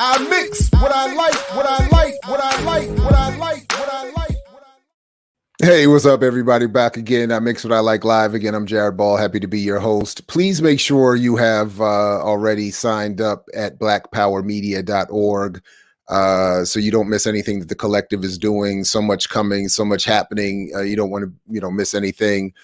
I mix what I like, what I like, what I like, what I like, what I like. Hey, what's up, everybody? Back again. I Mix What I Like live again. I'm Jared Ball. Happy to be your host. Please make sure you have already signed up at blackpowermedia.org so you don't miss anything that the collective is doing. So much coming, so much happening. You don't want to, miss anything.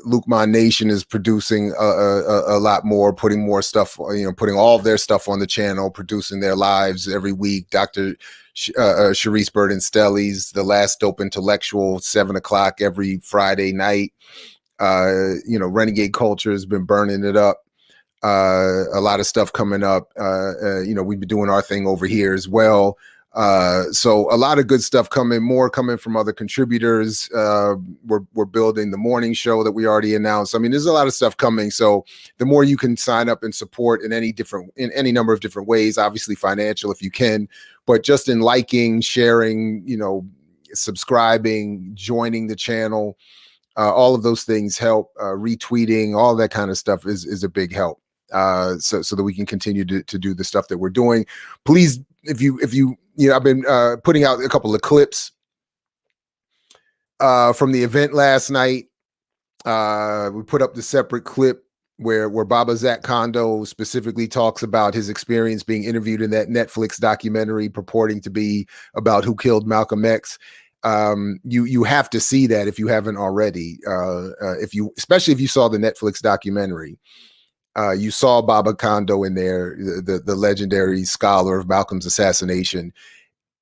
Lukman Nation is producing a lot more, putting more stuff, putting all of their stuff on the channel, producing their lives every week. Dr. Sharice Burden Stelli's The Last Dope Intellectual, 7 o'clock every Friday night. Renegade Culture has been burning it up. A lot of stuff coming up. We've been doing our thing over here as well. So a lot of good stuff more coming from other contributors. We're building the morning show that we already announced. I mean, there's a lot of stuff coming. So the more you can sign up and support in any number of different ways, obviously financial if you can, but just in liking, sharing, subscribing, joining the channel, all of those things help. Retweeting, all that kind of stuff is a big help. So that we can continue to do the stuff that we're doing. Please, if you I've been putting out a couple of clips from the event last night. We put up the separate clip where Baba Zach Kondo specifically talks about his experience being interviewed in that Netflix documentary purporting to be about who killed Malcolm X. You have to see that if you haven't already. Especially if you saw the Netflix documentary. You saw Baba Kondo in there, the legendary scholar of Malcolm's assassination.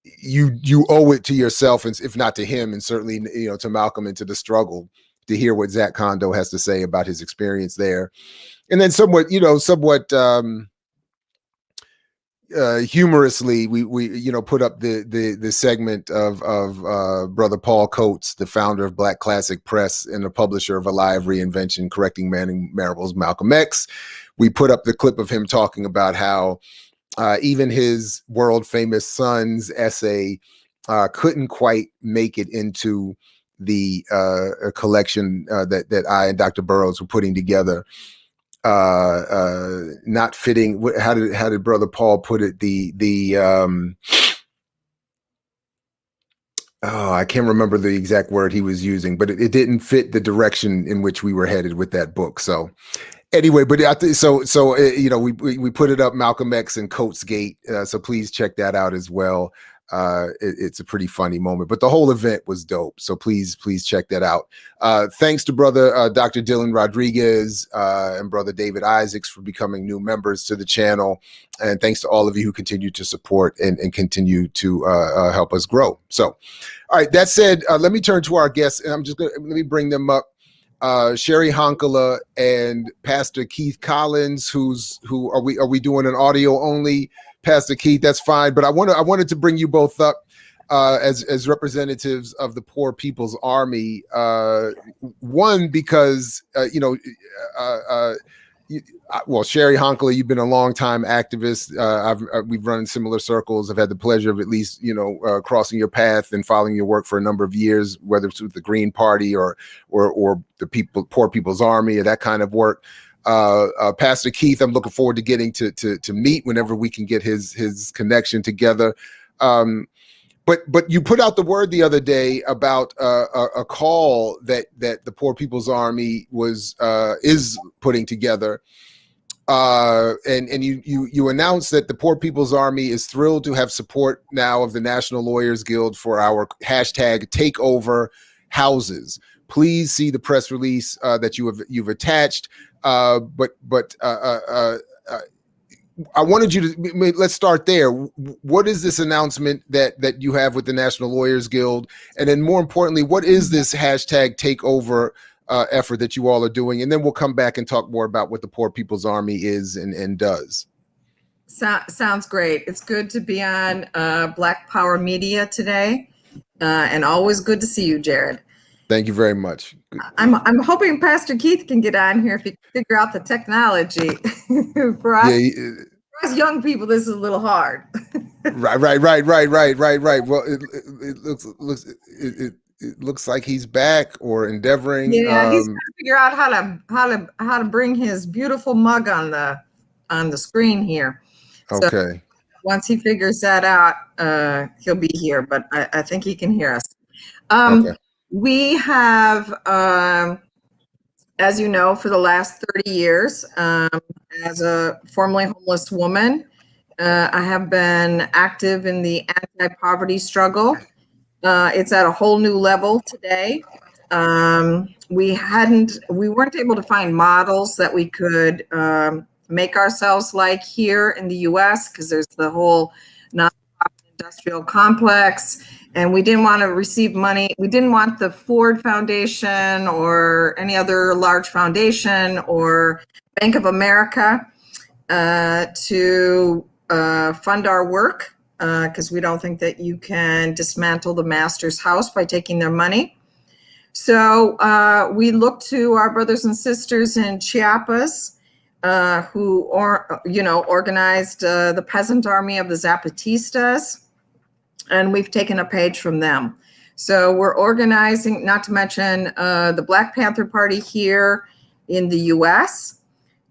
You owe it to yourself, and if not to him, and certainly to Malcolm and to the struggle, to hear what Zach Kondo has to say about his experience there. And then somewhat humorously, we put up the segment of Brother Paul Coates, the founder of Black Classic Press and the publisher of A Live Reinvention, Correcting Manning Marable's Malcolm X. We put up the clip of him talking about how even his world famous son's essay couldn't quite make it into the collection that I and Dr. Burroughs were putting together. Not fitting. How did Brother Paul put it? I can't remember the exact word he was using, but it didn't fit the direction in which we were headed with that book. So anyway, but we put it up, Malcolm X and Coates Gate. So please check that out as well. It's a pretty funny moment, but the whole event was dope. So please check that out. Thanks to brother Dr. Dylan Rodriguez and brother David Isaacs for becoming new members to the channel. And thanks to all of you who continue to support and continue to help us grow. So, all right, that said, let me turn to our guests, and let me bring them up. Cheri Honkala and Pastor Keith Collins, who are we doing an audio only? Pastor Keith, that's fine, but I wanted to bring you both up as representatives of the Poor People's Army. One, because Cheri Honkala, you've been a longtime activist. We've run in similar circles. I've had the pleasure of at least crossing your path and following your work for a number of years, whether it's with the Green Party or the Poor People's Army or that kind of work. Pastor Keith, I'm looking forward to getting to meet whenever we can get his connection together. But you put out the word the other day about a call that the Poor People's Army is putting together, and you announced that the Poor People's Army is thrilled to have support now of the National Lawyers Guild for our hashtag Takeover houses. Please see the press release that you've attached. But I wanted you to let's start there. What is this announcement that you have with the National Lawyers Guild, and then more importantly, what is this hashtag Takeover effort that you all are doing? And then we'll come back and talk more about what the Poor People's Army is and does. Sounds great. It's good to be on Black Power Media today, and always good to see you, Jared. Thank you very much. I'm hoping Pastor Keith can get on here if he can figure out the technology. For us, for us young people, this is a little hard. Right. Well, it looks like he's back or endeavoring. Yeah, he's trying to figure out how to bring his beautiful mug on the screen here. Okay. Once he figures that out, he'll be here, but I think he can hear us. Okay. We have, as you know, for the last 30 years, as a formerly homeless woman, I have been active in the anti-poverty struggle. It's at a whole new level today. We weren't able to find models that we could make ourselves like here in the US, because there's the whole industrial complex, and we didn't want to receive money. We didn't want the Ford Foundation or any other large foundation or Bank of America to fund our work, because we don't think that you can dismantle the master's house by taking their money. So we looked to our brothers and sisters in Chiapas, who organized the peasant army of the Zapatistas, and we've taken a page from them. So we're organizing, not to mention the Black Panther Party here in the US.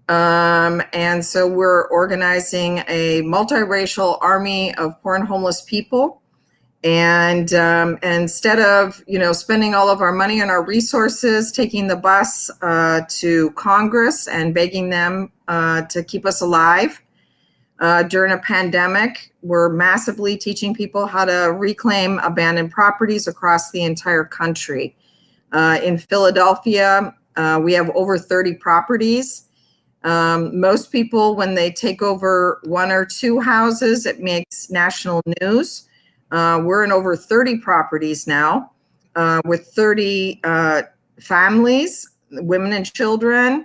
And so we're organizing a multiracial army of poor and homeless people. And instead of, spending all of our money and our resources, taking the bus to Congress and begging them to keep us alive during a pandemic, we're massively teaching people how to reclaim abandoned properties across the entire country. In Philadelphia, we have over 30 properties. Most people, when they take over one or two houses, it makes national news. We're in over 30 properties now, with 30 families, women and children.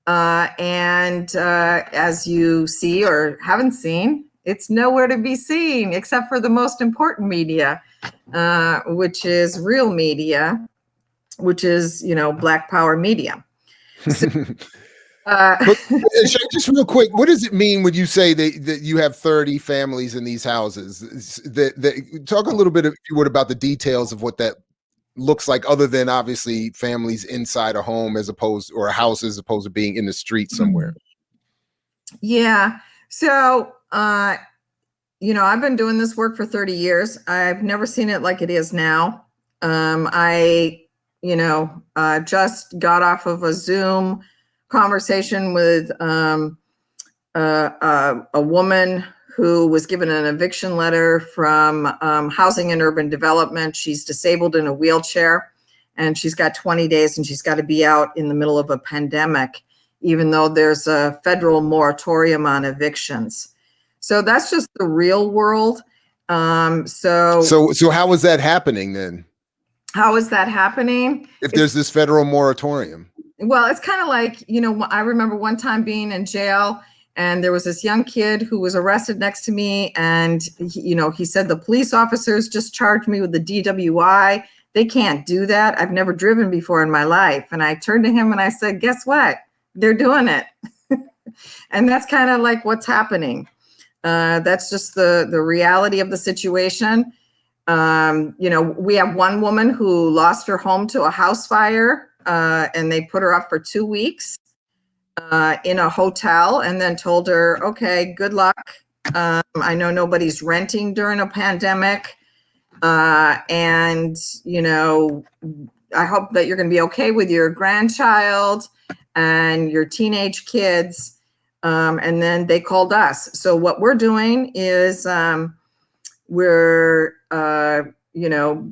And as you see or haven't seen, it's nowhere to be seen except for the most important media, which is real media, which is, Black Power media. So, but just real quick, what does it mean when you say that you have 30 families in these houses? Talk a little bit, if you would, about the details of what that looks like, other than obviously families inside a home or a house as opposed to being in the street somewhere. Yeah. So, I've been doing this work for 30 years. I've never seen it like it is now. I just got off of a Zoom conversation with a woman who was given an eviction letter from Housing and Urban Development. She's disabled in a wheelchair, and she's got 20 days and she's got to be out in the middle of a pandemic, even though there's a federal moratorium on evictions. So that's just the real world. So how is that happening then? How is that happening? If there's this federal moratorium? Well, it's kind of like, I remember one time being in jail, and there was this young kid who was arrested next to me, and he said, the police officers just charged me with the DWI. They can't do that. I've never driven before in my life. And I turned to him and I said, guess what? They're doing it. And that's kind of like what's happening. That's just the reality of the situation. We have one woman who lost her home to a house fire, and they put her up for 2 weeks in a hotel, and then told her, okay, good luck. I know nobody's renting during a pandemic. And, I hope that you're going to be okay with your grandchild and your teenage kids. And then they called us. So what we're doing is we're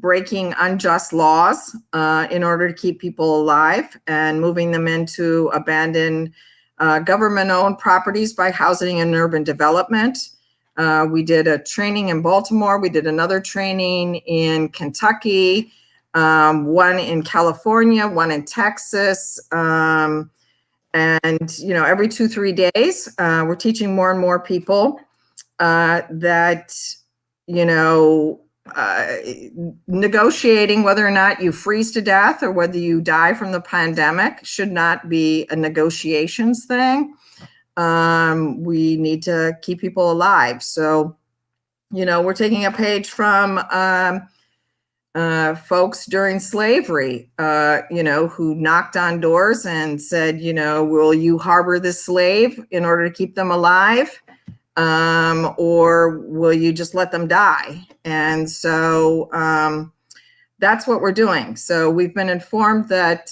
breaking unjust laws in order to keep people alive and moving them into abandoned government-owned properties by Housing and Urban Development. We did a training in Baltimore. We did another training in Kentucky, one in California, one in Texas. And, every 2-3 days, we're teaching more and more people that, negotiating whether or not you freeze to death or whether you die from the pandemic should not be a negotiations thing. We need to keep people alive. So, we're taking a page from folks during slavery, who knocked on doors and said, will you harbor this slave in order to keep them alive? or will you just let them die? And so that's what we're doing. So we've been informed that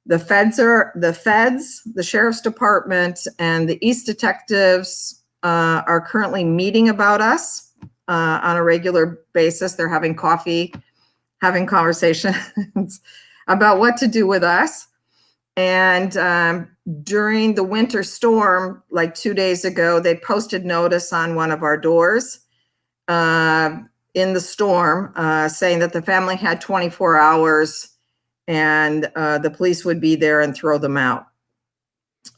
the feds, the sheriff's department, and the East detectives are currently meeting about us on a regular basis. They're having coffee, having conversations about what to do with us. And during the winter storm, like 2 days ago, they posted notice on one of our doors in the storm saying that the family had 24 hours and the police would be there and throw them out.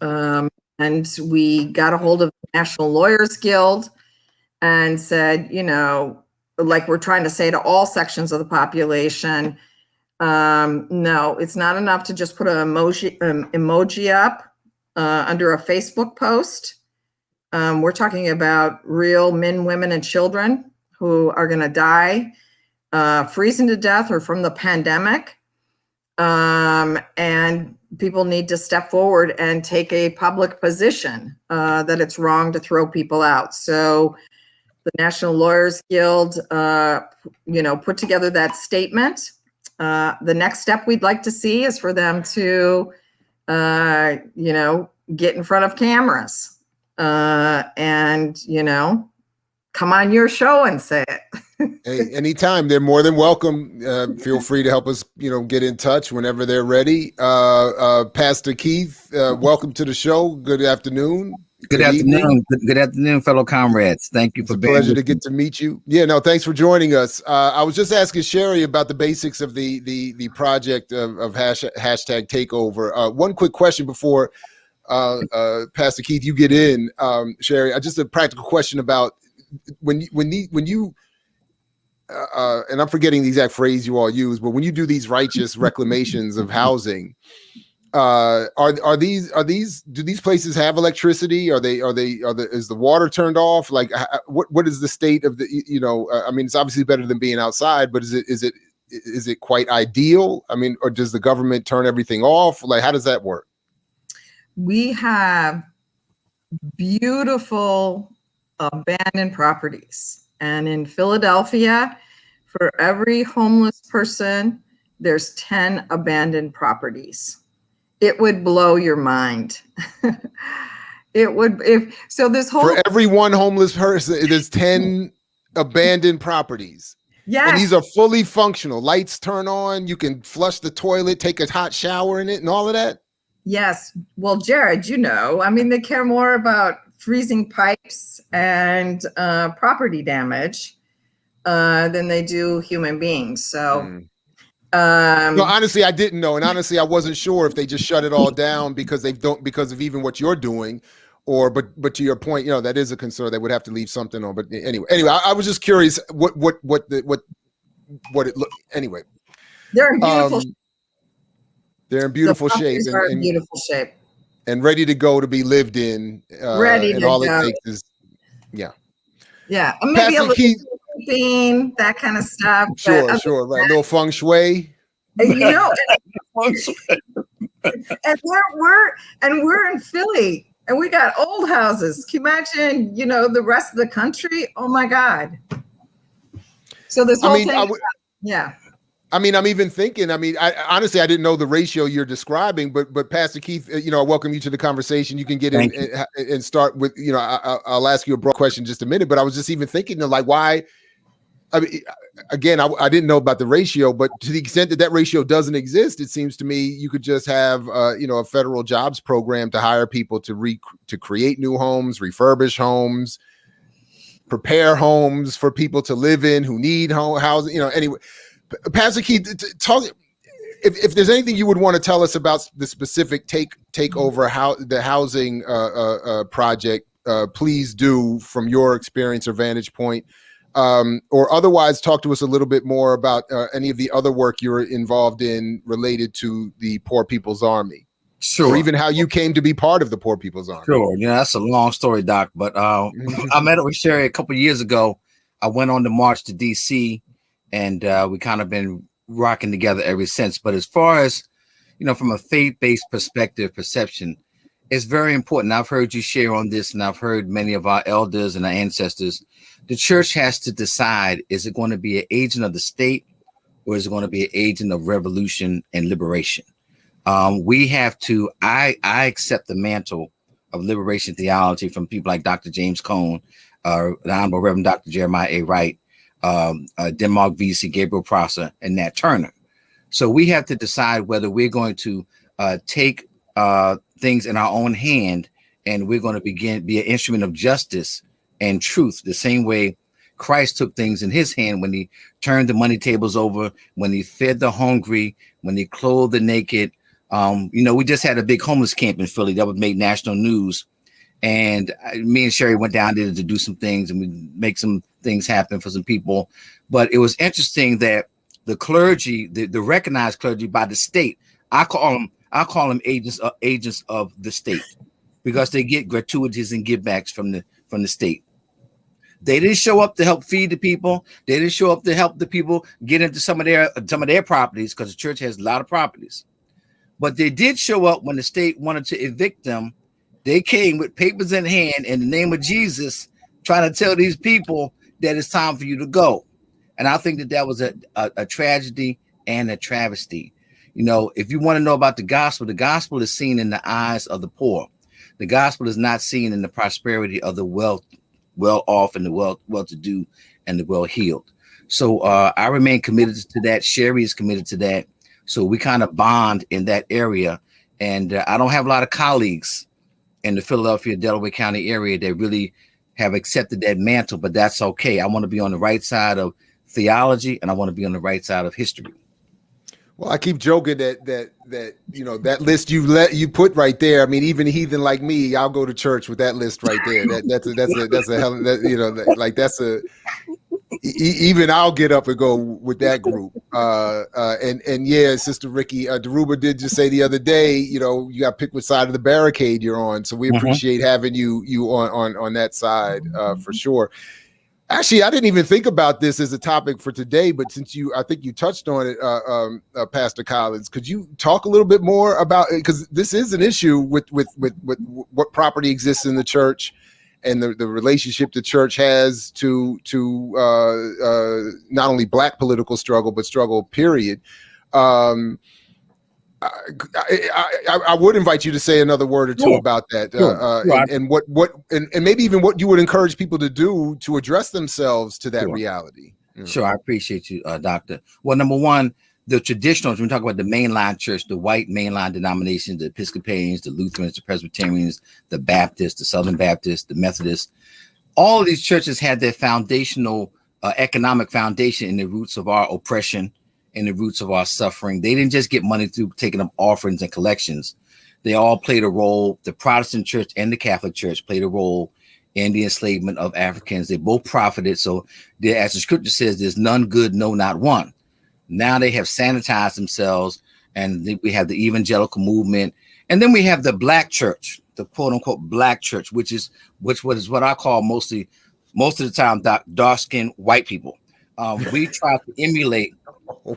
And we got a hold of the National Lawyers Guild and said, you know, like we're trying to say to all sections of the population, no, it's not enough to just put an emoji up under a Facebook post. We're talking about real men, women, and children who are going to die freezing to death or from the pandemic. And people need to step forward and take a public position that it's wrong to throw people out. So the National Lawyers Guild, put together that statement. The next step we'd like to see is for them to, get in front of cameras and, come on your show and say it. Hey, anytime. They're more than welcome. Feel free to help us, get in touch whenever they're ready. Pastor Keith, welcome to the show. Good afternoon. Good afternoon. Good afternoon, fellow comrades. Thank you for being here. It's a pleasure to get to meet you. Yeah, no, thanks for joining us. I was just asking Cheri about the basics of the project of hashtag Takeover. One quick question before Pastor Keith, you get in, Cheri. Just a practical question about when you and I'm forgetting the exact phrase you all use, but when you do these righteous reclamations of housing, do these places have electricity? Is the water turned off? Like, what is the state of the, I mean, it's obviously better than being outside, but is it quite ideal? I mean, or does the government turn everything off? Like, how does that work? We have beautiful abandoned properties. And in Philadelphia, for every homeless person, there's 10 abandoned properties. It would blow your mind. It would, for every one homeless person, there's 10 abandoned properties. Yes. And these are fully functional. Lights turn on, you can flush the toilet, take a hot shower in it and all of that. Yes. Well, Jared, they care more about freezing pipes and property damage than they do human beings. So, no, honestly, I didn't know, and honestly, I wasn't sure if they just shut it all down because of even what you're doing, but to your point, that is a concern. They would have to leave something on. But anyway, I was just curious what it looked. Anyway, they're in beautiful. They're in beautiful shape. In beautiful shape. And ready to go to be lived in. Ready and to all go. It takes is, yeah. Yeah, maybe a little sleeping, that kind of stuff. Sure, right. A little feng shui. And we're in Philly, and we got old houses. Can you imagine? The rest of the country. Oh my God. So this whole thing. Yeah. I mean, I'm even thinking, I honestly, I didn't know the ratio you're describing, but Pastor Keith, I welcome you to the conversation. You can get in and start with, I'll ask you a broad question in just a minute, but I was just even thinking like, why, I mean, again, I didn't know about the ratio, but to the extent that ratio doesn't exist, it seems to me you could just have, a federal jobs program to hire people to create new homes, refurbish homes, prepare homes for people to live in who need housing, anyway. Pastor Keith, talk if there's anything you would want to tell us about the specific takeover the housing project, please do from your experience or vantage point, or otherwise talk to us a little bit more about any of the other work you're involved in related to the Poor People's Army. Sure. Or even how you came to be part of the Poor People's Army. Sure. That's a long story, Doc. But I met up with Cheri a couple of years ago. I went on the march to DC. And we kind of been rocking together ever since. But as far as, from a faith-based perspective, perception, It's very important. I've heard you share on this, and I've heard many of our elders and our ancestors. The church has to decide, is it going to be an agent of the state, or is it going to be an agent of revolution and liberation? We have to, I accept the mantle of liberation theology from people like Dr. James Cone, the Honorable Reverend Dr. Jeremiah A. Wright, Denmark VC, Gabriel Prosser, and Nat Turner. So we have to decide whether we're going to take things in our own hand, and we're going to be an instrument of justice and truth, the same way Christ took things in his hand when he turned the money tables over, when he fed the hungry, when he clothed the naked. We just had a big homeless camp in Philly that would make national news. And me and Cheri went down there to do some things, and we make some things happen for some people. But it was interesting that the clergy, the recognized clergy by the state, I call them agents of the state, because they get gratuities and givebacks from the state. They didn't show up to help feed the people. They didn't show up to help the people get into some of their properties, because the church has a lot of properties. But they did show up when the state wanted to evict them. They came with papers in hand in the name of Jesus, trying to tell these people that it's time for you to go. And I think that was a tragedy and a travesty. If you want to know about the gospel is seen in the eyes of the poor. The gospel is not seen in the prosperity of the well-off and the well-to-do and the well-healed. So I remain committed to that. Cheri is committed to that. So we kind of bond in that area. And I don't have a lot of colleagues in the Philadelphia, Delaware County area that really have accepted that mantle, but that's okay. I want to be on the right side of theology, and I want to be on the right side of history. Well, I keep joking that that list you put right there. I mean, even a heathen like me, I'll go to church with that list right there. Even I'll get up and go with that group. And yeah, Sister Ricky, Daruba did just say the other day, you got to pick which side of the barricade you're on. So we appreciate having you on that side for sure. Actually, I didn't even think about this as a topic for today, but since I think you touched on it, Pastor Collins, could you talk a little bit more about it? Because this is an issue with what property exists in the church and the relationship the church has to not only Black political struggle, but struggle, period. I would invite you to say another word or two about that, and maybe even what you would encourage people to do to address themselves to that reality. Sure, I appreciate you, Doctor. Well, number one, the traditionals, when we talk about the mainline church, the white mainline denominations, the Episcopalians, the Lutherans, the Presbyterians, the Baptists, the Southern Baptists, the Methodists, all of these churches had their foundational economic foundation in the roots of our oppression, in the roots of our suffering. They didn't just get money through taking up offerings and collections. They all played a role. The Protestant church and the Catholic church played a role in the enslavement of Africans. They both profited. So as the scripture says, there's none good, no, not one. Now they have sanitized themselves, and we have the evangelical movement. And then we have the Black church, the quote unquote Black church, which is what I call most of the time dark-skinned white people. We try to emulate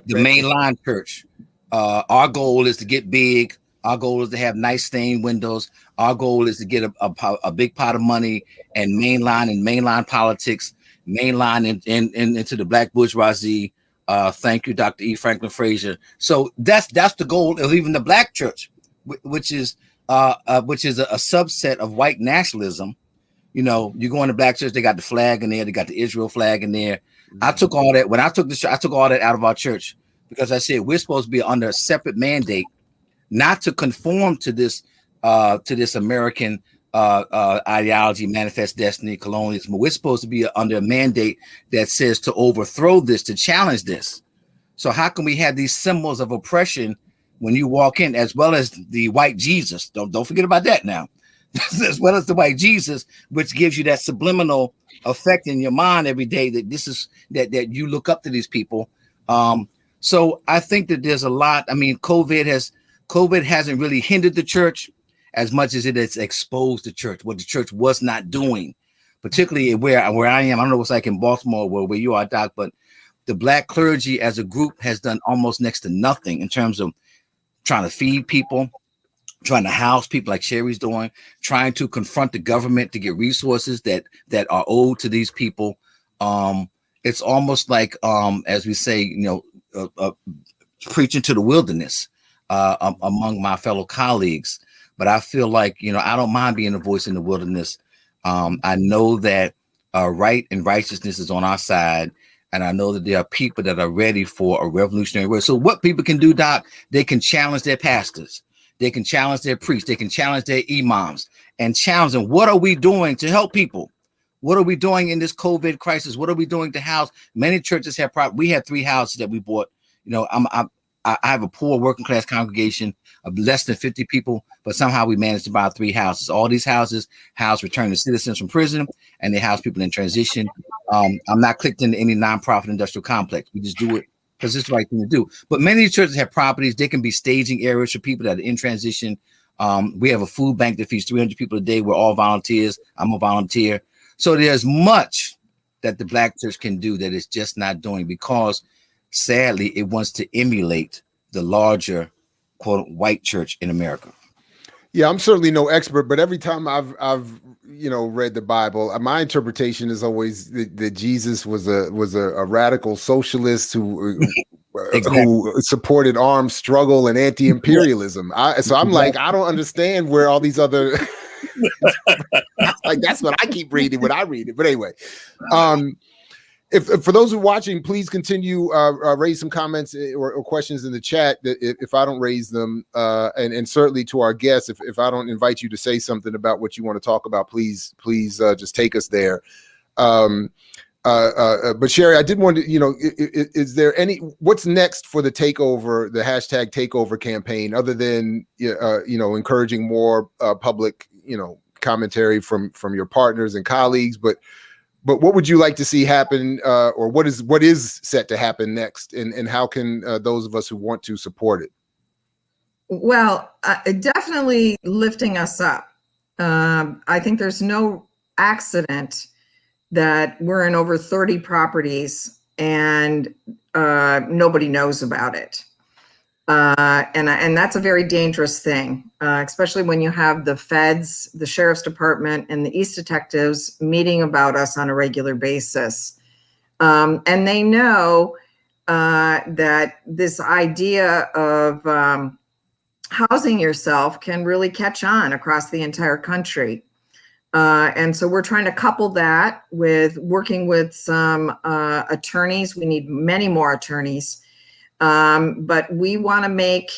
the mainline church. Our goal is to get big. Our goal is to have nice stained windows. Our goal is to get a big pot of money and mainline politics, mainline into the Black bourgeoisie. Thank you, Dr. E. Franklin Frazier. So that's the goal of even the Black church, which is a subset of white nationalism. You go in the Black church, they got the flag in there, they got the Israel flag in there. I took all that when I took I took all that out of our church, because I said we're supposed to be under a separate mandate, not to conform to this American ideology, manifest destiny, colonialism. We're supposed to be under a mandate that says to overthrow this, to challenge this. So how can we have these symbols of oppression when you walk in, as well as the white Jesus? Don't forget about that now. As well as the white Jesus, which gives you that subliminal effect in your mind every day that this is that you look up to these people. So I think that there's a lot. I mean, COVID hasn't really hindered the church as much as it has exposed the church, what the church was not doing, particularly where I am. I don't know what's like in Baltimore, where you are, Doc, but the Black clergy as a group has done almost next to nothing in terms of trying to feed people, trying to house people like Cheri's doing, trying to confront the government to get resources that are owed to these people. It's almost like, as we say, preaching to the wilderness among my fellow colleagues. But I feel like, I don't mind being a voice in the wilderness. I know that right and righteousness is on our side. And I know that there are people that are ready for a revolutionary word. So what people can do, Doc, they can challenge their pastors. They can challenge their priests. They can challenge their imams and challenge them. What are we doing to help people? What are we doing in this COVID crisis? What are we doing to house? Many churches have we had 3 houses that we bought. I have a poor working class congregation of less than 50 people, but somehow we managed to buy 3 houses. All these houses house returning citizens from prison, and they house people in transition. I'm not clicked into any nonprofit industrial complex. We just do it because it's the right thing to do. But many churches have properties. They can be staging areas for people that are in transition. We have a food bank that feeds 300 people a day. We're all volunteers. I'm a volunteer. So there's much that the Black church can do that it's just not doing, because sadly it wants to emulate the larger quote white church in America. Yeah, I'm certainly no expert, but every time I've read the Bible, my interpretation is always that Jesus was a radical socialist who exactly. who supported armed struggle and anti-imperialism. So I'm like, I don't understand where all these other like, that's what I keep reading when I read it. But anyway, if for those who are watching, please continue raise some comments or questions in the chat if I don't raise them, and certainly to our guests, if I don't invite you to say something about what you want to talk about, please just take us there. But Cheri, I did want to, is there what's next for the takeover, the hashtag takeover campaign, other than encouraging more public commentary from your partners and colleagues, but what would you like to see happen, or what is set to happen next, and how can those of us who want to support it? Well, definitely lifting us up. I think there's no accident that we're in over 30 properties and nobody knows about it. And that's a very dangerous thing, especially when you have the feds, the sheriff's department, and the East detectives meeting about us on a regular basis. And they know that this idea of housing yourself can really catch on across the entire country. And so we're trying to couple that with working with some attorneys. We need many more attorneys. But we want to make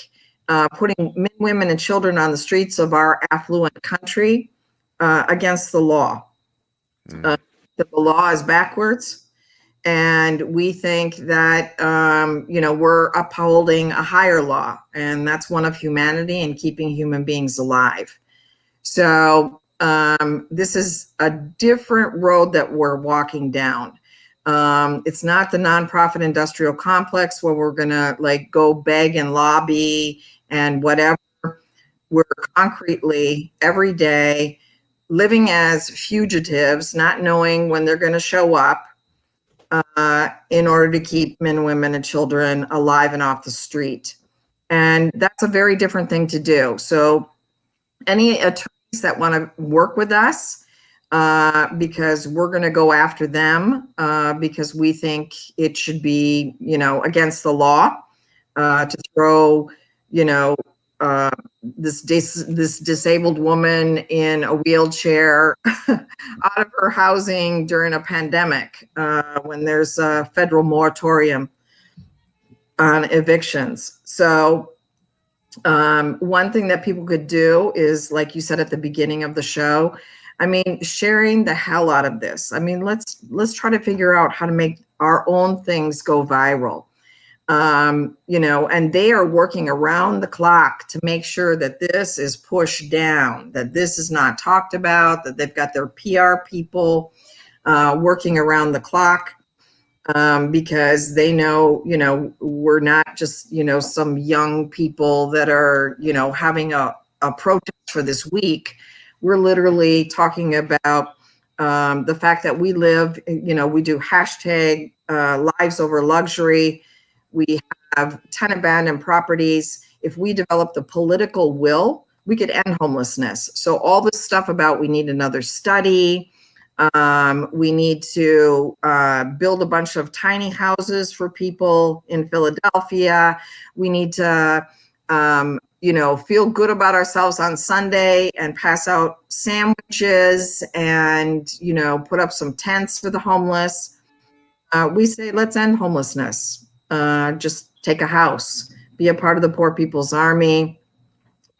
putting men, women, and children on the streets of our affluent country against the law. The law is backwards, and we think that we're upholding a higher law, and that's one of humanity and keeping human beings alive. So this is a different road that we're walking down. It's not the nonprofit industrial complex where we're gonna go beg and lobby and whatever. We're concretely every day living as fugitives, not knowing when they're gonna show up, in order to keep men, women, and children alive and off the street. And that's a very different thing to do. So any attorneys that want to work with us, because we're going to go after them, because we think it should be, against the law, to throw, this disabled woman in a wheelchair out of her housing during a pandemic, when there's a federal moratorium on evictions. So one thing that people could do is, like you said at the beginning of the show, sharing the hell out of this. Let's try to figure out how to make our own things go viral. And they are working around the clock to make sure that this is pushed down, that this is not talked about, that they've got their PR people working around the clock, because they know, we're not just, some young people that are, having a protest for this week. We're literally talking about the fact that we live, we do hashtag lives over luxury. We have 10 abandoned properties. If we develop the political will we could end homelessness. So all this stuff about we need another study, we need to build a bunch of tiny houses for people in Philadelphia. We need to, feel good about ourselves on Sunday and pass out sandwiches and, put up some tents for the homeless. We say, let's end homelessness. Just take a house, be a part of the Poor People's Army.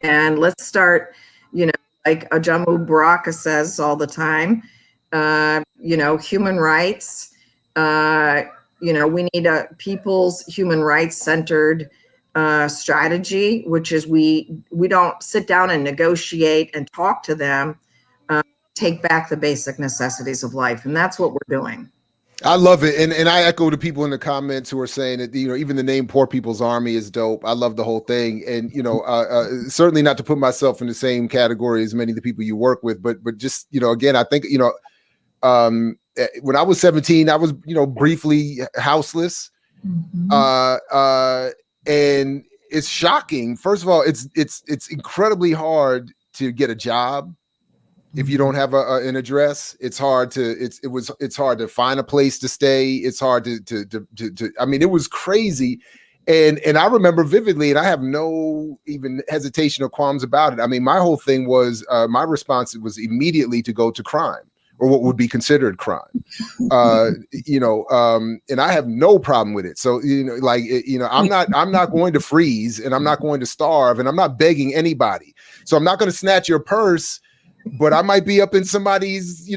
And let's start, like Ajamu Baraka says all the time, human rights. We need a people's human rights centered strategy, which is we don't sit down and negotiate and talk to them, take back the basic necessities of life. And that's what we're doing. I love it. And I echo the people in the comments who are saying that, even the name Poor People's Army is dope. I love the whole thing. And, certainly not to put myself in the same category as many of the people you work with, but just, again, I think, when I was 17, I was, briefly houseless. And it's shocking. First of all, it's incredibly hard to get a job. If you don't have an address, it's hard to find a place to stay. It's hard to I mean, it was crazy. And I remember vividly, and I have no even hesitation or qualms about it. I mean, my whole thing was, my response was immediately to go to crime, or what would be considered crime. And I have no problem with it. So, I'm not going to freeze, and I'm not going to starve, and I'm not begging anybody. So I'm not going to snatch your purse, but I might be up in somebody's,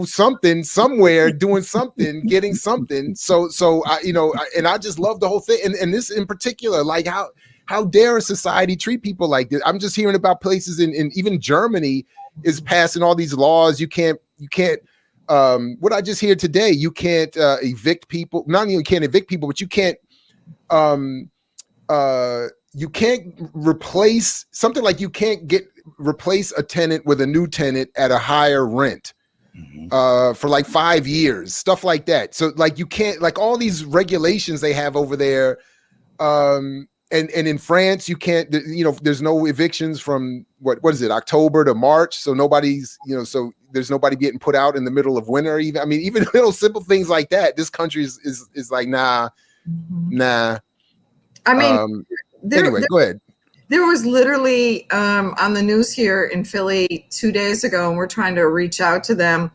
something somewhere, doing something, getting something. So and I just love the whole thing. And this in particular, like how dare a society treat people like this? I'm just hearing about places in even Germany is passing all these laws. You can't, what I just hear today, you can't evict people. Not only you can't evict people, but you can't replace something like you can't replace a tenant with a new tenant at a higher rent for like 5 years, stuff like that. So like you can't, like all these regulations they have over there. And in France, you can't, there's no evictions from what is it, October to March. So nobody's, so there's nobody getting put out in the middle of winter. Even, I mean, even little simple things like that. This country is like, nah. I mean, anyway, go ahead. There was literally on the news here in Philly 2 days ago, and we're trying to reach out to them,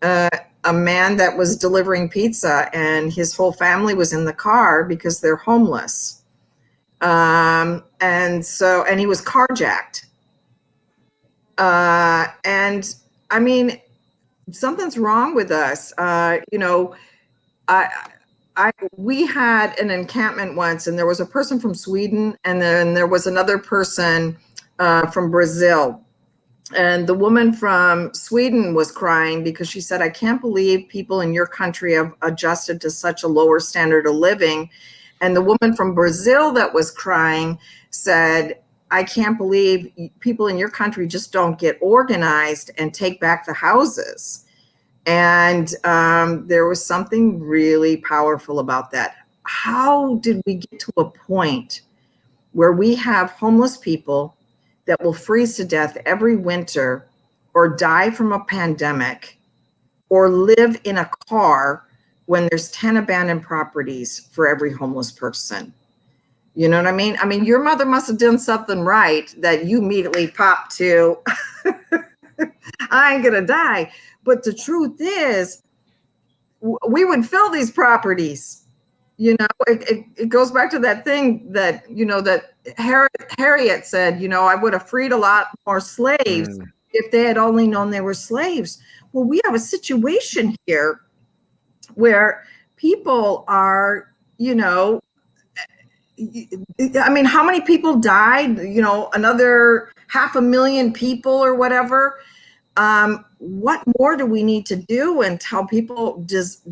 a man that was delivering pizza and his whole family was in the car because they're homeless. And he was carjacked. And I mean, something's wrong with us. We had an encampment once, and there was a person from Sweden, and then there was another person from Brazil. And the woman from Sweden was crying because she said, I can't believe people in your country have adjusted to such a lower standard of living. And the woman from Brazil that was crying said, I can't believe people in your country just don't get organized and take back the houses. And there was something really powerful about that. How did we get to a point where we have homeless people that will freeze to death every winter or die from a pandemic or live in a car when there's 10 abandoned properties for every homeless person? You know what I mean? I mean, your mother must have done something right that you immediately popped to, I ain't gonna die. But the truth is, we would fill these properties. It goes back to that thing that, that Harriet said, I would have freed a lot more slaves if they had only known they were slaves. Well, we have a situation here where people are, I mean, how many people died? Another 500,000 people or whatever. What more do we need to do until people just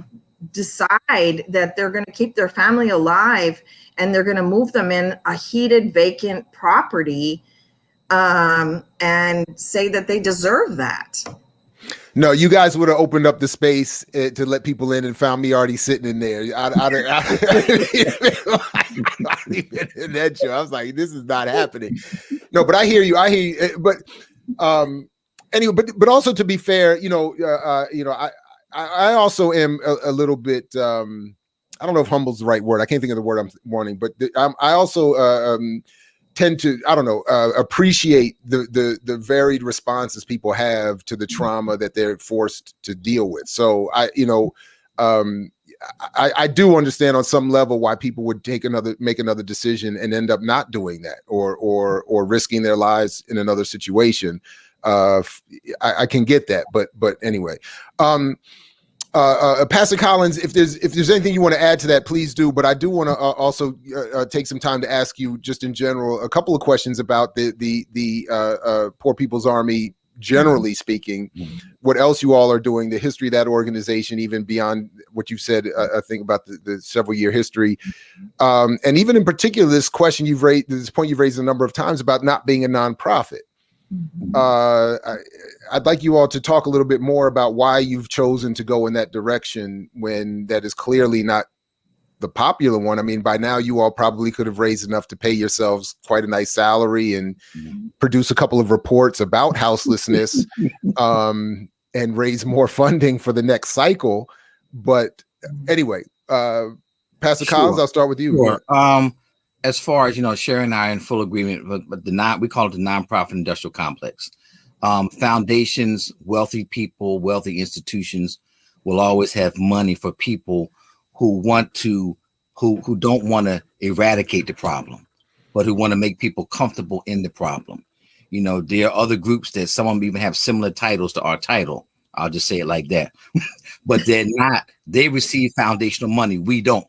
decide that they're going to keep their family alive and they're going to move them in a heated, vacant property and say that they deserve that? No, you guys would have opened up the space to let people in and found me already sitting in there. I was like, this is not happening. No, but I hear you. But anyway, but also to be fair, I also am a little bit. I don't know if humble's the right word. I can't think of the word I'm wanting, but I also tend to, I don't know, appreciate the varied responses people have to the trauma that they're forced to deal with. So I do understand on some level why people would make another decision and end up not doing that or risking their lives in another situation. I can get that, but anyway. Pastor Collins, if there's anything you want to add to that, please do. But I do want to also take some time to ask you, just in general, a couple of questions about the Poor People's Army, generally speaking. What else you all are doing, the history of that organization, even beyond what you said, I think about the several year history, and even in particular, this point you've raised a number of times about not being a nonprofit. I'd like you all to talk a little bit more about why you've chosen to go in that direction when that is clearly not the popular one. I mean, by now you all probably could have raised enough to pay yourselves quite a nice salary and produce a couple of reports about houselessness and raise more funding for the next cycle. But anyway, Pastor Collins, I'll start with you. Sure. As far as, Cheri and I are in full agreement, but we call it the nonprofit industrial complex. Foundations, wealthy people, wealthy institutions will always have money for people who don't want to eradicate the problem, but who want to make people comfortable in the problem. There are other groups that some of them even have similar titles to our title. I'll just say it like that. But they receive foundational money. We don't.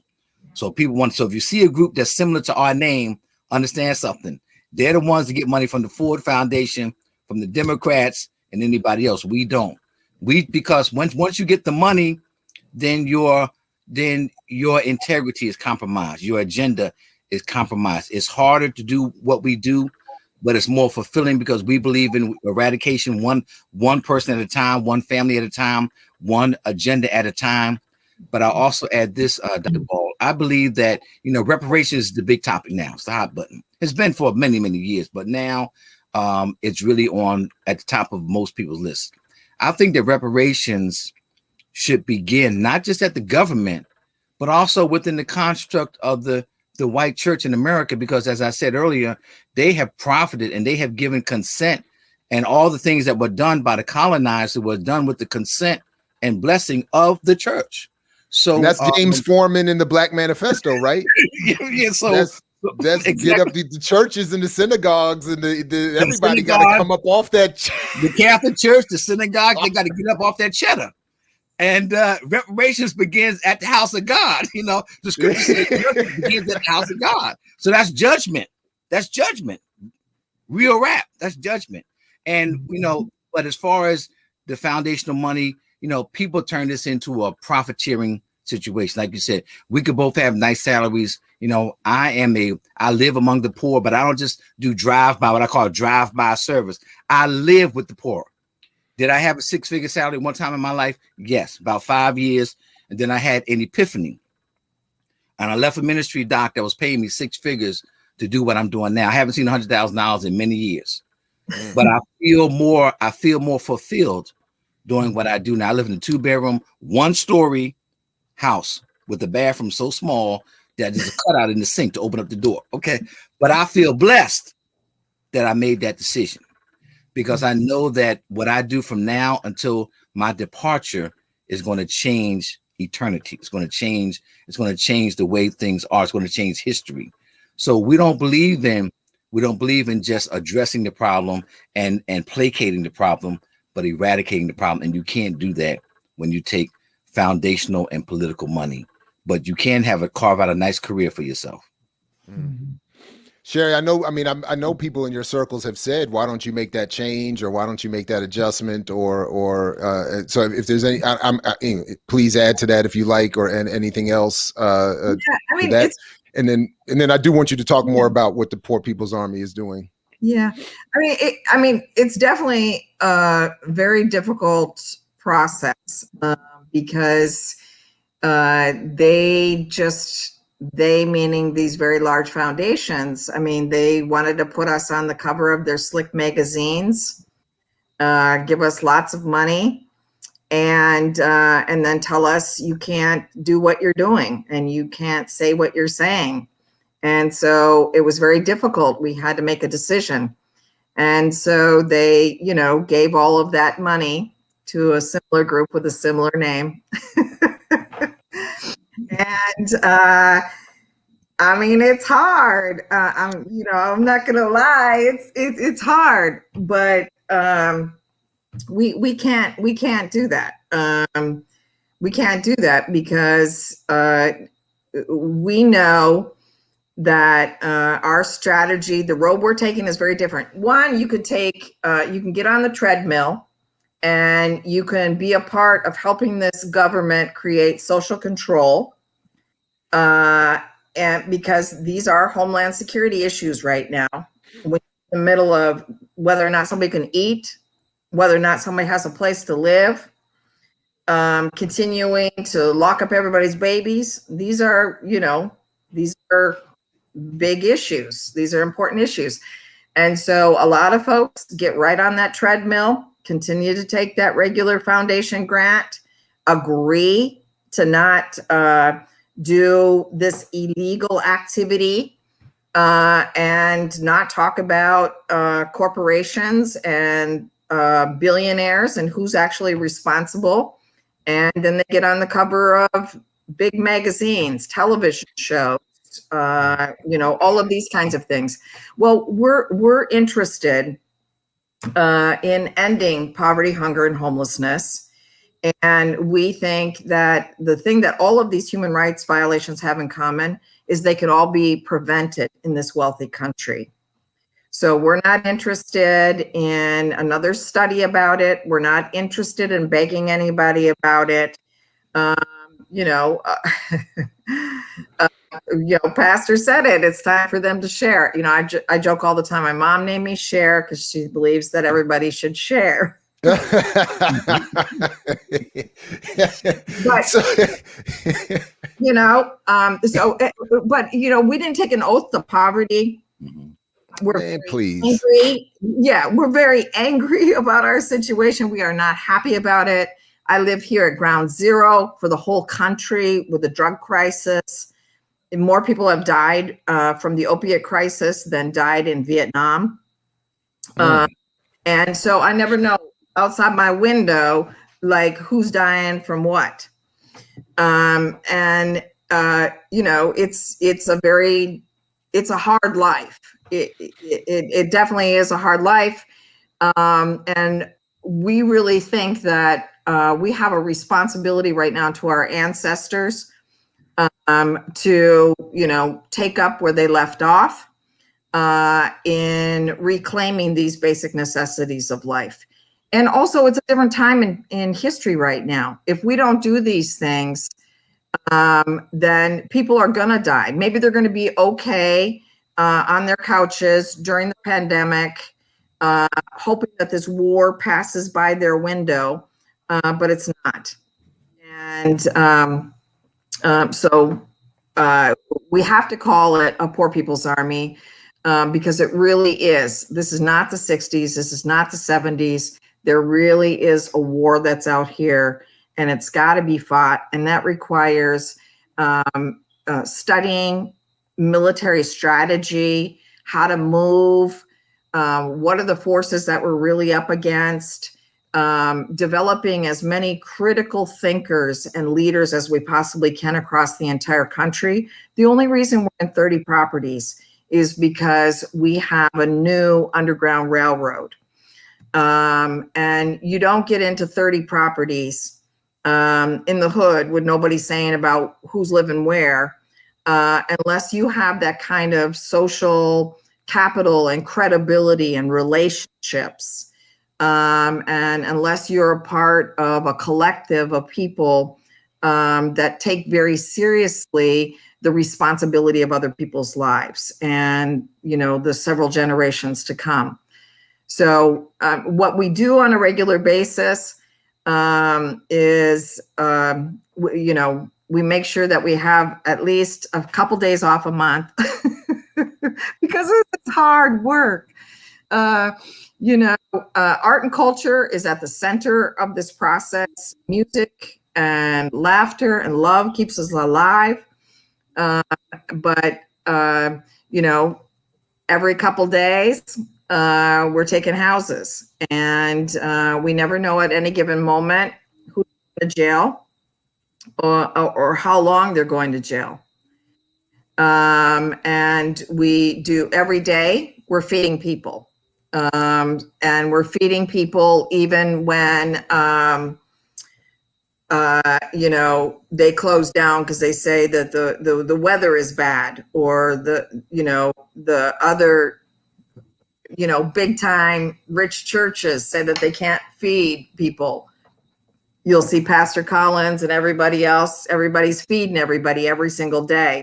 So if you see a group that's similar to our name, understand something. They're the ones that get money from the Ford Foundation, from the Democrats, and anybody else. We don't. Because once you get the money, then your integrity is compromised. Your agenda is compromised. It's harder to do what we do, but it's more fulfilling because we believe in eradication, one person at a time, one family at a time, one agenda at a time. But I'll also add this, Dr. Ball. I believe that, reparations is the big topic now. It's the hot button. It's been for many, many years, but now it's really at the top of most people's lists. I think that reparations should begin not just at the government, but also within the construct of the white church in America, because as I said earlier, they have profited and they have given consent, and all the things that were done by the colonizer were done with the consent and blessing of the church. So and that's James Foreman in the Black Manifesto, right? Yeah. So that's exactly. Get up the churches and the synagogues and everybody got to come up off that. The Catholic Church, the synagogue, they got to get up off that cheddar. And reparations begins at the house of God. The scripture says begins at the house of God. So that's judgment. That's judgment. Real rap. That's judgment. And but as far as the foundational money, people turn this into a profiteering situation. Like you said, we could both have nice salaries. I live among the poor, but I don't just do drive-by, what I call drive-by service. I live with the poor. Did I have a 6-figure salary one time in my life? Yes, about 5 years. And then I had an epiphany. And I left a ministry doc that was paying me 6 figures to do what I'm doing now. I haven't seen $100,000 in many years. But I feel more fulfilled doing what I do now. I live in a 2-bedroom, 1-story house with a bathroom so small that there's a cutout in the sink to open up the door. Okay. But I feel blessed that I made that decision, because I know that what I do from now until my departure is going to change eternity. It's going to change the way things are. It's going to change history. So we don't believe in just addressing the problem and placating the problem, but eradicating the problem. And you can't do that when you take foundational and political money, but you can carve out a nice career for yourself. Mm-hmm. Cheri, I know people in your circles have said, why don't you make that change, or why don't you make that adjustment, or so if there's any, please add to that if you like, or anything else. And then I do want you to talk more about what the Poor People's Army is doing. Yeah, it's definitely very difficult process because they meaning these very large foundations, I mean, they wanted to put us on the cover of their slick magazines, give us lots of money, and then tell us you can't do what you're doing and you can't say what you're saying. And so it was very difficult. We had to make a decision. And so they, gave all of that money to a similar group with a similar name. And I mean, it's hard. I'm not gonna lie, it's hard, but we can't do that. We can't do that because we know that our strategy, the road we're taking, is very different. One, you can get on the treadmill and you can be a part of helping this government create social control. And because these are homeland security issues right now, we're in the middle of whether or not somebody can eat, whether or not somebody has a place to live, continuing to lock up everybody's babies. These are big issues. These are important issues. And so a lot of folks get right on that treadmill, continue to take that regular foundation grant, agree to not do this illegal activity, and not talk about corporations and billionaires and who's actually responsible. And then they get on the cover of big magazines, television shows, all of these kinds of things. Well, we're interested in ending poverty, hunger, and homelessness. And we think that the thing that all of these human rights violations have in common is they could all be prevented in this wealthy country. So we're not interested in another study about it. We're not interested in begging anybody about it. Pastor said it. It's time for them to share. I joke all the time. My mom named me Share because she believes that everybody should share. But we didn't take an oath to poverty. We're please. Angry. Yeah, we're very angry about our situation. We are not happy about it. I live here at ground zero for the whole country with the drug crisis. And more people have died from the opiate crisis than died in Vietnam. And so I never know outside my window, like who's dying from what. It's a hard life. It definitely is a hard life. And we really think that we have a responsibility right now to our ancestors to, take up where they left off in reclaiming these basic necessities of life. And also, it's a different time in history right now. If we don't do these things, then people are going to die. Maybe they're going to be okay on their couches during the pandemic, hoping that this war passes by their window, but it's not. And so we have to call it a poor people's army because it really is. This is not the 60s. This is not the 70s. There really is a war that's out here, and it's got to be fought. And that requires studying military strategy, how to move, what are the forces that we're really up against, developing as many critical thinkers and leaders as we possibly can across the entire country. The only reason we're in 30 properties is because we have a new underground railroad. And you don't get into 30 properties in the hood with nobody saying about who's living where, unless you have that kind of social capital and credibility and relationships. And unless you're a part of a collective of people that take very seriously the responsibility of other people's lives and, the several generations to come. So what we do on a regular basis is, we make sure that we have at least a couple days off a month because it's hard work. Art and culture is at the center of this process. Music and laughter and love keeps us alive. But every couple days, we're taking houses, and we never know at any given moment who's going to jail or how long they're going to jail. And we do every day, we're feeding people. And we're feeding people even when, they close down because they say that the weather is bad, or the other, big time rich churches say that they can't feed people. You'll see Pastor Collins and everybody else, everybody's feeding everybody every single day.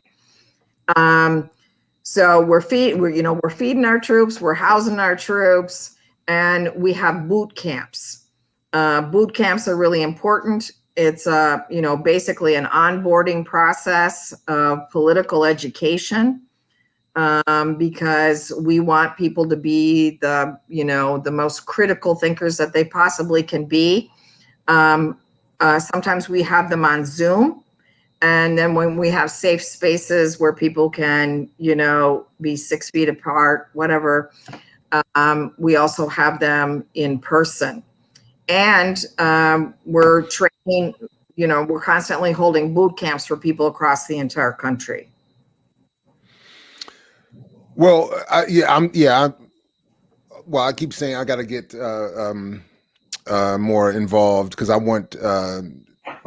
So we're feeding our troops, we're housing our troops, and we have boot camps. Boot camps are really important. It's basically an onboarding process of political education, because we want people to be the most critical thinkers that they possibly can be. Sometimes we have them on Zoom. And then when we have safe spaces where people can, be 6 feet apart, whatever, we also have them in person. And we're training, we're constantly holding boot camps for people across the entire country. Well, I keep saying I got to get more involved because I want,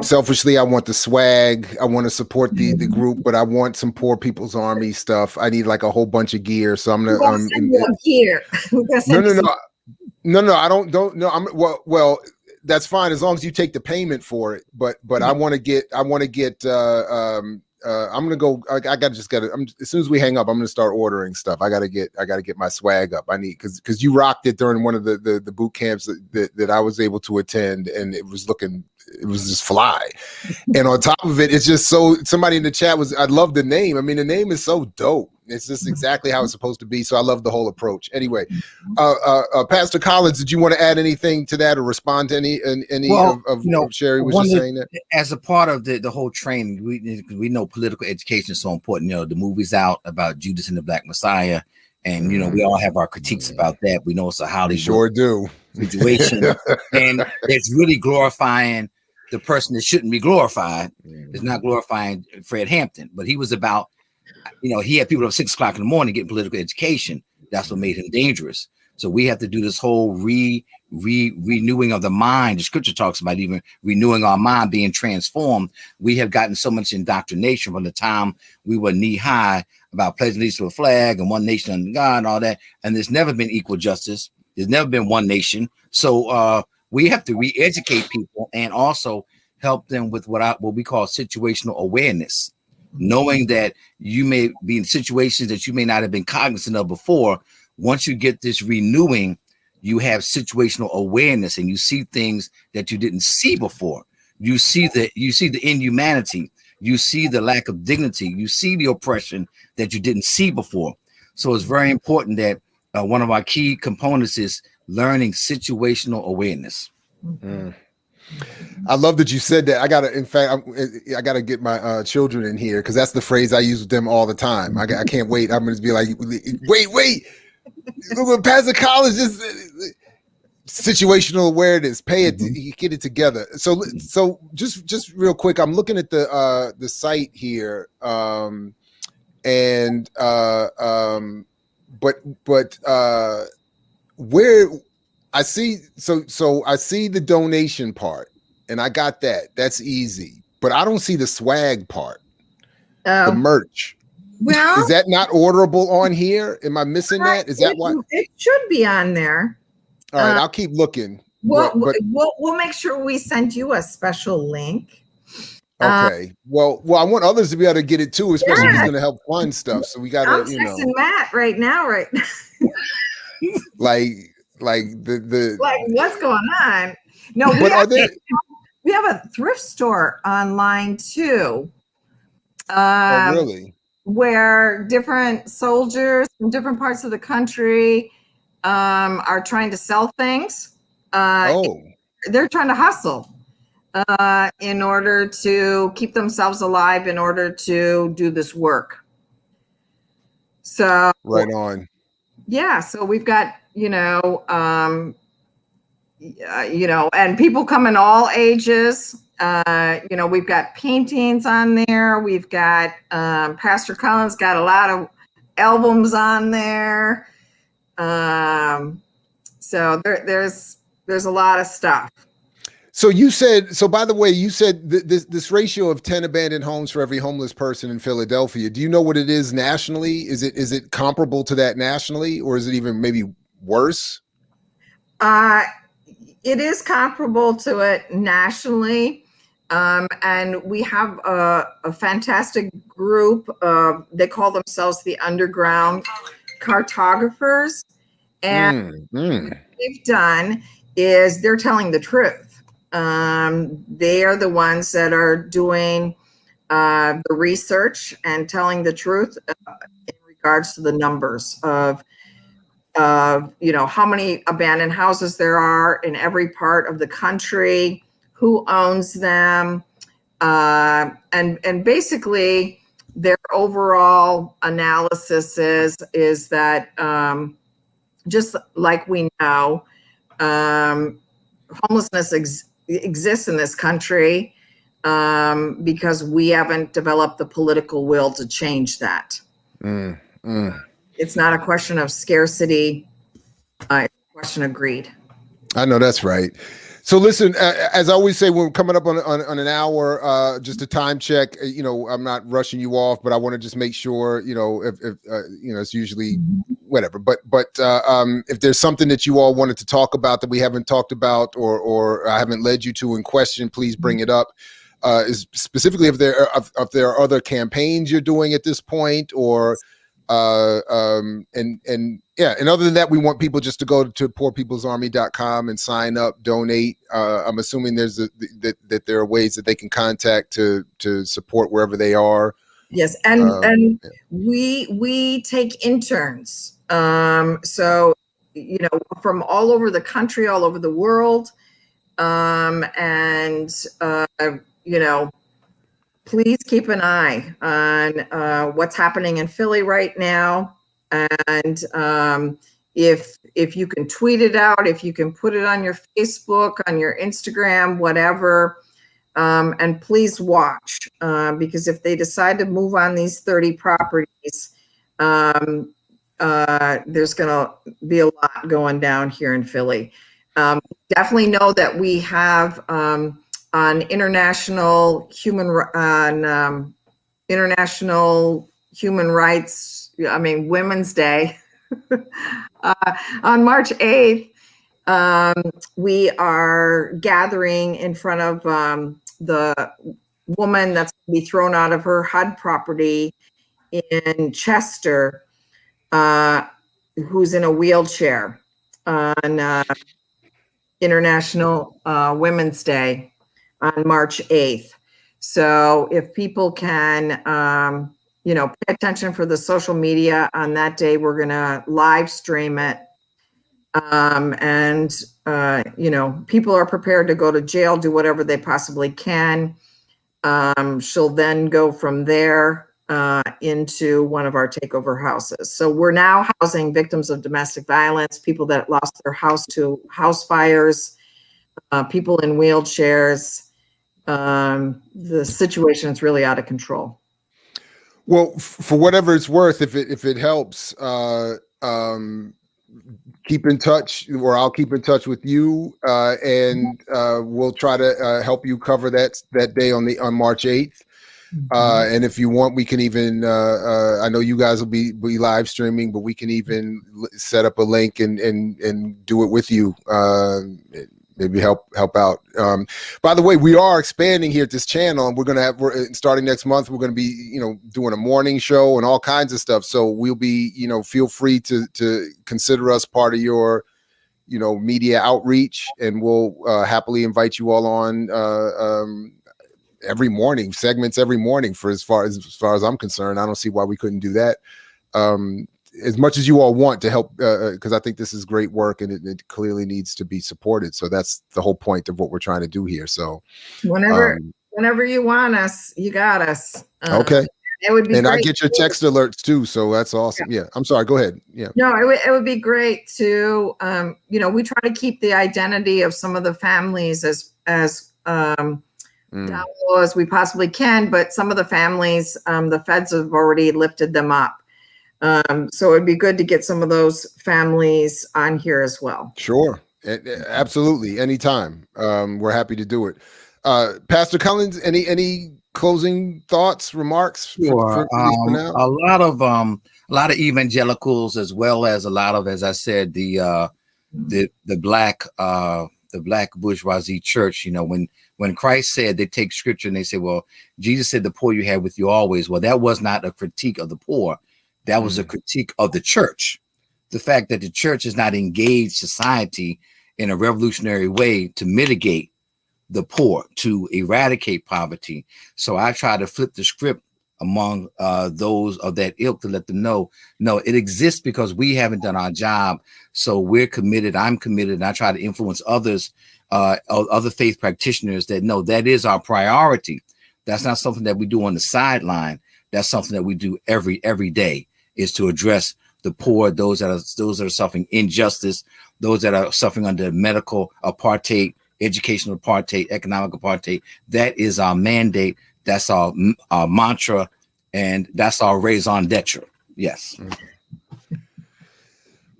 selfishly, I want the swag. I want to support the group, but I want some Poor People's Army stuff. I need like a whole bunch of gear. So I'm gonna send you gear. No. I don't. Well, that's fine as long as you take the payment for it. But I want to get. I'm gonna go. I gotta as soon as we hang up, I'm gonna start ordering stuff. I gotta get my swag up. I need because you rocked it during one of the boot camps that I was able to attend, and it was just fly. And on top of it, it's just so somebody in the chat I love the name. I mean, the name is so dope. It's just exactly how it's supposed to be. So I love the whole approach. Anyway, Pastor Collins, did you want to add anything to that or respond to any of Cheri was just saying that? As a part of the whole training, we know political education is so important. The movie's out about Judas and the Black Messiah. And, we all have our critiques about that. We know it's a Hollywood sure do situation. And it's really glorifying the person that shouldn't be glorified. It's not glorifying Fred Hampton, but he was about, he had people up 6 o'clock in the morning getting political education. That's what made him dangerous. So we have to do this whole renewing of the mind. The scripture talks about even renewing our mind, being transformed. We have gotten so much indoctrination from the time we were knee high about pledging allegiance to a flag and one nation under God and all that. And there's never been equal justice. There's never been one nation. So we have to re-educate people and also help them with what we call situational awareness, knowing that you may be in situations that you may not have been cognizant of before. Once you get this renewing, you have situational awareness and you see things that you didn't see before. You see the inhumanity, you see the lack of dignity, you see the oppression that you didn't see before. So it's very important that one of our key components is learning situational awareness. Mm. I love that you said that. I gotta get my children in here because that's the phrase I use with them all the time. I can't wait. I'm gonna be like, wait. Pastor Collins, just situational awareness. Pay it. You get it together. So just real quick, I'm looking at the site here, but where I see I see the donation part, and I got that. That's easy, but I don't see the swag part. The merch. Well, is that not orderable on here? Am I missing that? Is that why it should be on there? All right, I'll keep looking. We'll make sure we send you a special link. Okay. Well, I want others to be able to get it too, especially if it's going to help fund stuff. So we got to, I'm texting Matt right now, right? like Like the Like, what's going on? No, but are there we have a thrift store online too. oh really? Where different soldiers from different parts of the country are trying to sell things. Oh, They're trying to hustle in order to keep themselves alive, in order to do this work. So, right on. yeah, so we've got, and people come in all ages. We've got paintings on there. We've got Pastor Collins got a lot of albums on there. So there's a lot of stuff. So you said, so by the way, you said this ratio of 10 abandoned homes for every homeless person in Philadelphia. Do you know what it is nationally? Is it comparable to that nationally, or is it even maybe worse? It is comparable to it nationally. And we have a fantastic group. They call themselves the Underground Cartographers. And what they've done is they're telling the truth. They are the ones that are doing the research and telling the truth in regards to the numbers of how many abandoned houses there are in every part of the country, who owns them, and basically their overall analysis is that just like we know, homelessness exists in this country because we haven't developed the political will to change that. It's not a question of scarcity. It's a question of greed. I know that's right. So listen, as I always say, we're coming up on an hour, just a time check. I'm not rushing you off, but I want to just make sure, if it's usually whatever. But if there's something that you all wanted to talk about that we haven't talked about, or I haven't led you to in question, please bring it up. Is specifically if there are other campaigns you're doing at this point, or and other than that, we want people just to go to poorpeoplesarmy.com and sign up, donate. I'm assuming that there are ways that they can contact to support wherever they are. Yes, and we take interns. So from all over the country, all over the world, please keep an eye on what's happening in Philly right now. And if you can tweet it out, if you can put it on your Facebook, on your Instagram, whatever, and please watch, because if they decide to move on these 30 properties, there's going to be a lot going down here in Philly. Definitely know that we have on International Human Rights, Women's Day, on March 8th, we are gathering in front of the woman that's going to be thrown out of her HUD property in Chester, who's in a wheelchair, on International Women's Day on March 8th. So if people can, pay attention for the social media on that day, we're going to live stream it. People are prepared to go to jail, do whatever they possibly can. She'll then go from there into one of our takeover houses. So we're now housing victims of domestic violence, people that lost their house to house fires, people in wheelchairs. The situation is really out of control. Well, for whatever it's worth, if it helps, keep in touch, or I'll keep in touch with you, and we'll try to help you cover that day on March 8th. And if you want, we can even, I know you guys will be live streaming, but we can even set up a link and do it with you. Maybe help out. By the way, we are expanding here at this channel, and we're starting next month. We're going to be, doing a morning show and all kinds of stuff. So we'll be, feel free to consider us part of your media outreach, and we'll happily invite you all on every morning, segments every morning for as far as I'm concerned. I don't see why we couldn't do that. As much as you all want to help, because I think this is great work and it clearly needs to be supported. So that's the whole point of what we're trying to do here. So whenever you want us, you got us. Okay. It would be and great. I get your text alerts too. So that's awesome. Yeah. I'm sorry. Go ahead. Yeah. No, it would be great to, we try to keep the identity of some of the families as down low as we possibly can, but some of the families, the feds have already lifted them up. So it'd be good to get some of those families on here as well. Sure. Absolutely. Anytime. We're happy to do it. Pastor Collins, any closing thoughts, remarks? Sure. A lot of evangelicals, as well as a lot of, as I said, the black bourgeoisie church. When Christ said, they take scripture and they say, well, Jesus said the poor you have with you always. Well, that was not a critique of the poor. That was a critique of the church. The fact that the church has not engaged society in a revolutionary way to mitigate the poor, to eradicate poverty. So I try to flip the script among those of that ilk to let them know, no, it exists because we haven't done our job. So we're committed. I'm committed. And I try to influence others, other faith practitioners that know that is our priority. That's not something that we do on the sideline. That's something that we do every day, is to address the poor, those that are suffering injustice, those that are suffering under medical apartheid, educational apartheid, economic apartheid. That is our mandate. That's our mantra, and that's our raison d'etre. Yes.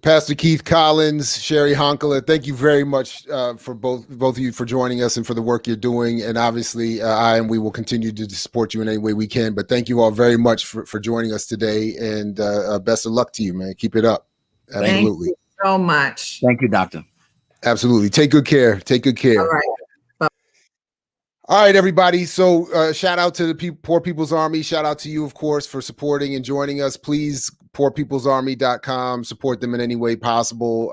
Pastor Keith Collins, Cheri Honkala, thank you very much for both of you for joining us and for the work you're doing. And obviously, we will continue to support you in any way we can. But thank you all very much for joining us today. And best of luck to you, man. Keep it up. Absolutely. Thank you so much. Thank you, Doctor. Absolutely. Take good care. Take good care. All right. All right, everybody. So shout out to the Poor People's Army. Shout out to you, of course, for supporting and joining us. Please, poorpeoplesarmy.com. Support them in any way possible.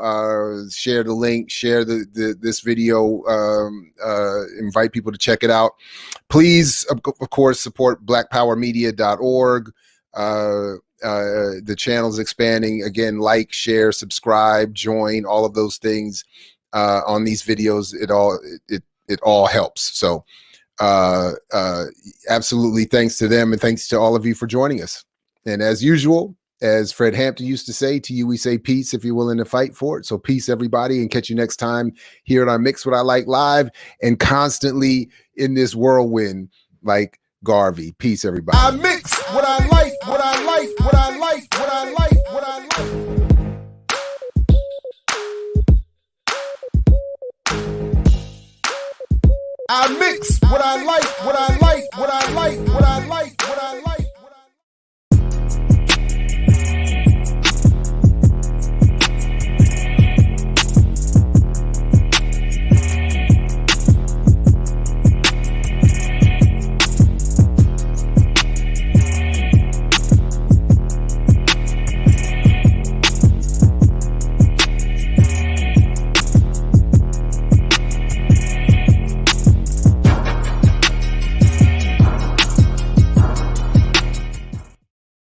Share the link. Share this video. Invite people to check it out. Please, of course, support blackpowermedia.org. The channel's expanding. Again, like, share, subscribe, join, all of those things on these videos. It all helps. So absolutely thanks to them, and thanks to all of you for joining us. And as usual, as Fred Hampton used to say, to you we say peace if you're willing to fight for it. So peace, everybody, and catch you next time here at our Mix What I Like Live, and constantly in this whirlwind like Garvey. Peace, everybody. I mix what I like, what I like, what I like, what I like, what I like. I mix what I like, what I like, what I like, what I like, what I like.